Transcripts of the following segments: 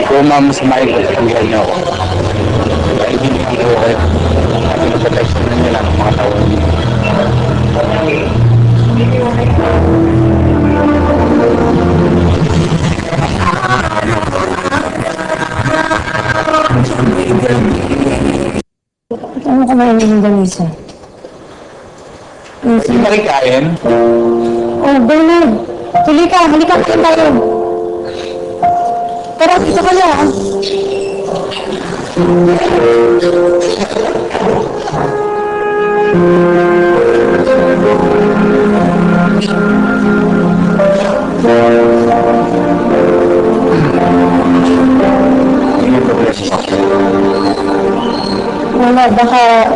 Kung masama yung pagkakihan niyo ako, hindi ko kayo. Pinoprotection na nila ng mga tao. Ano ka ba yung ganisa? Hindi ba kain? Oh, Bernard! Tuloy ka! Halika ka tayo! Tara, dito ka lang! Wala, baka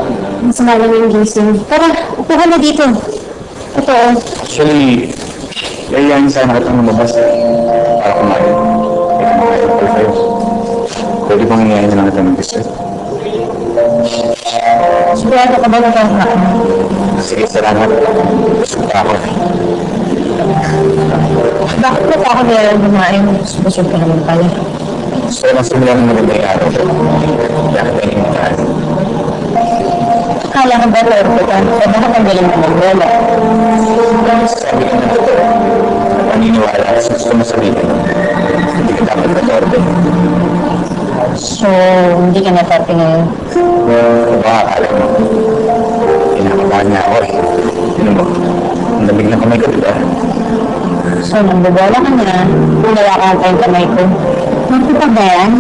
masama lang yung gising. Tara, upo ka na dito. Ito, oh. Actually, yayayin sana kitang lumabas para kumain. Kumain ko kayo. Pwede bang yayayin na lang kitang mag-dessert? Sigurado ka ba na kakain? Sige, salamat. Gusto pa ako. Bakit mo pa ako nilalang kumain? Busog ka naman pala. So, mas similar na maganda yung araw ko. Bakit tayo yung mataan? Akala ka ba laro ka? O bakit ang galing mo mag-bola? Sabi ko na ito, paniniwala sa gusto mo sabihin. Hindi ka dapat na-order. So, hindi ka na-party ngayon? Baka akala mo, kinakabahan niya ako eh. Ano mo? Ang damig na kamay ko, diba? So, nagbobola ka na. Wala ka ang kamay ko. Nakita ba yan?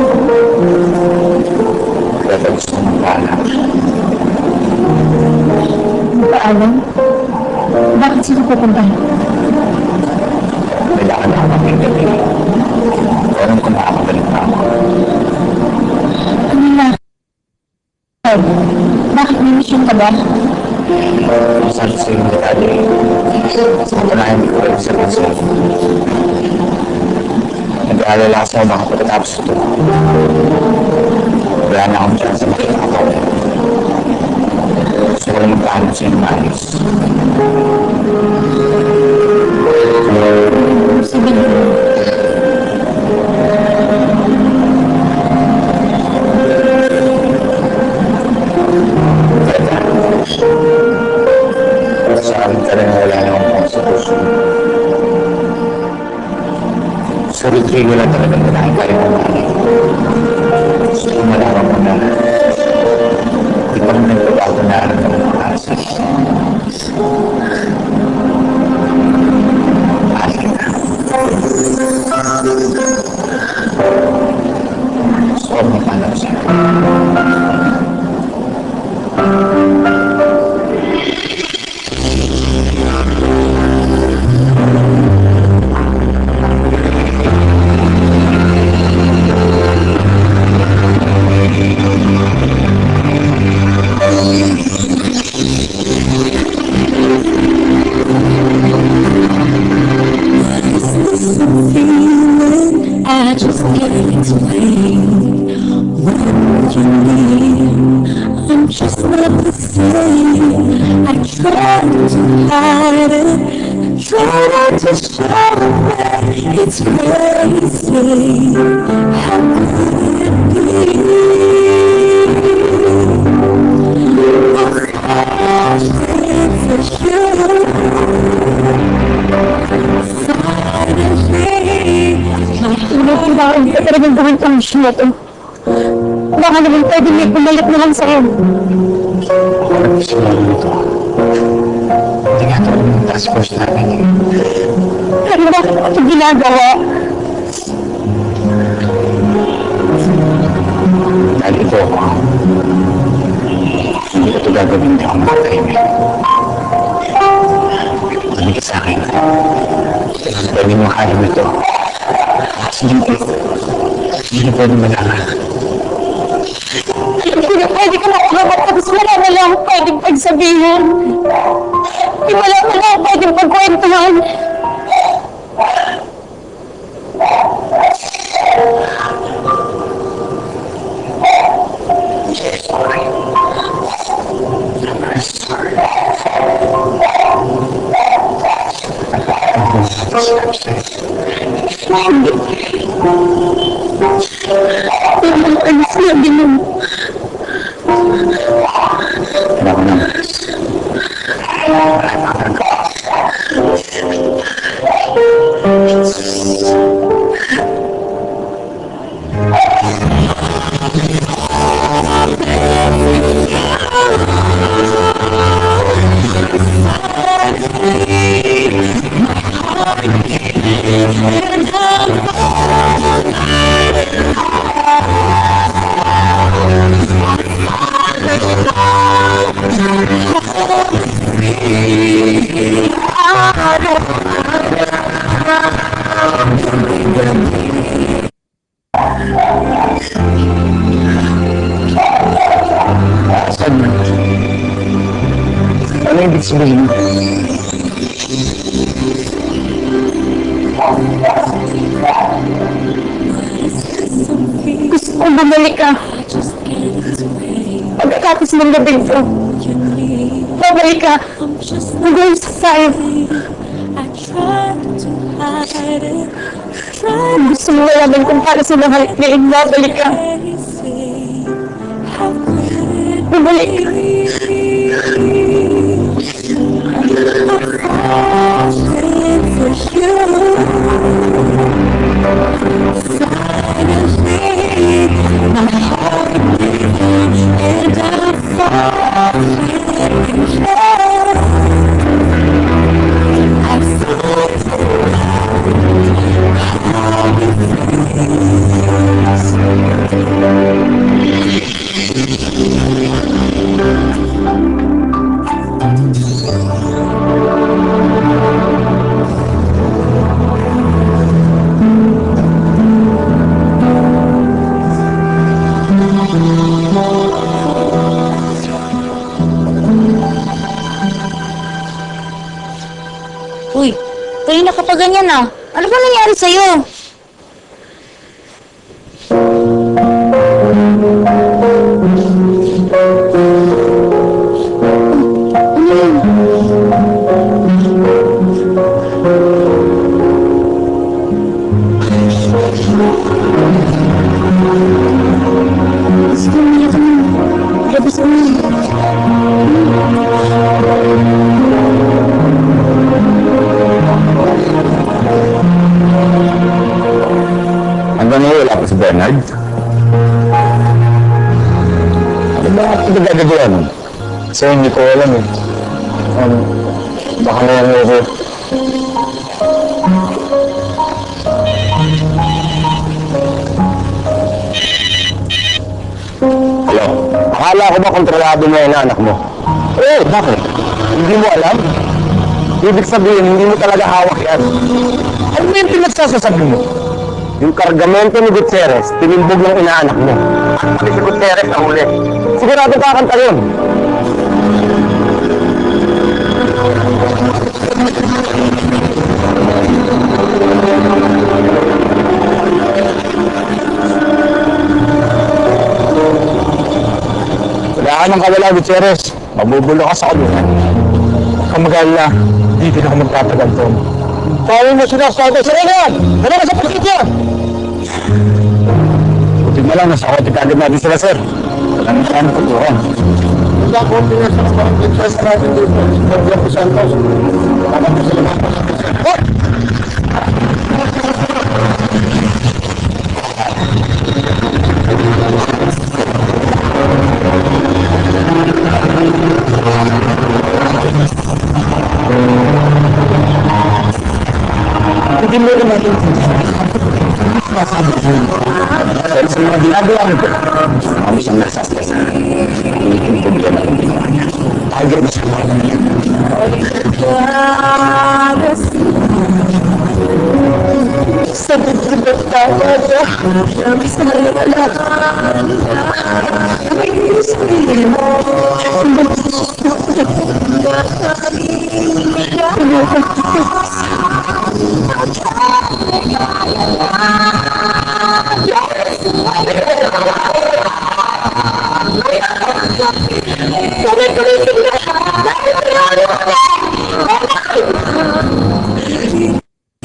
Kaya ba gusto mong paalam? Paalam? Bakit sila pupunta? Kailangan na ako ng gabi. Alam ko makakabalik na ako. Ano na? Bakit may mission ka ba? Sabi sa iyo detalye, sa patunayan hindi ko kayo sabihin sa iyo. Nag-aalala ako sa baka pagkatapos ito. Wala na akong chance na makita ako. Gusto ko lang magkahanap sa inyo maayos. Sabi mo. Sa akin ka rin wala na akong pang sa puso. Sa Rodrigo lang talagang malaking kayo ng mahal. Gusto ko malaman mo na di pa rin nagbabago na alam ng mga asa. Mahal kita. Gusto ko magpanaw sa'yo. I just can't explain what you mean. I'm just not the same. I try to hide it, try not to show that it's crazy. How could it be? I think for sure. Ulit ko ba? Hindi ka talagang gawin kang mission na to. Baka naman pwede may bumalik na lang sa'yo. Ako nagsisimula nito. Hindi nga ito yung task force namin eh. Pero bakit ako ito ginagawa? Dahil ito ako. Hindi ko ito gagawin, hindi ako makatahimik. Sabi ka sa akin, pwede mo kaya mo ito. Hindi na pwede malaman. Hindi na pwede ka makahamat tapos wala na lang akong pwedeng pagsabihin. Wala na lang akong pwedeng pagkwentuhan. I'm sorry. Ano sinabi mo? Wala ko naman. Saan man? Ano ibig sabihin? Gusto kong bumalik ka. Pagkatapos ng gabi ito, babalik ka. Mag-uusap tayo. Gusto mo malaman kung paano sila halik ngayon, babalik ka. Babalik ka. Uy, kanina ka pa ganyan ah. Ano ba nangyari sa'yo? Sige, umiyak ka na. Labas ka na. Hanggang ngayon wala pa si Bernard. Ano ba ito gagawin? Kasi hindi ko alam eh. Baka nalang ako. Hello? Akala ko ba kontrolado mo yung anak mo? Eh, bakit? Hindi mo alam? Ibig sabihin, hindi mo talaga hawak yan. Ano ba yung pinagsasasabi mo? Yung kargamento ni Gutierrez, tinimbog ng inaanak mo. Pati si Gutierrez ang huli. Sigurado kakanta yun. Wala ka nang kawala, Gutierrez. Mabubulo ka sa kulungan. Huwag kang mag-alala. Hindi din ako magtatagal doon. Paano mo sinasabi? Sira yan! Wala ka sa paligid niya! Buti na lang, nasa kote kagad natin sila, sir. Wala na tayo natulungan. Hindi ako pinasa sa interest natin dito. Hindi ako Santos. Wala ko sila mga hindi mo naman ito. Pero sa mga ginagawa nito, kami siyang nasastress. Hindi ko problema ng ginawa niya. Tiger na siya mga niya. Sa bibigit tawa niya. Sa malawala. Ang sarili mo. Tuloy-tuloy sila.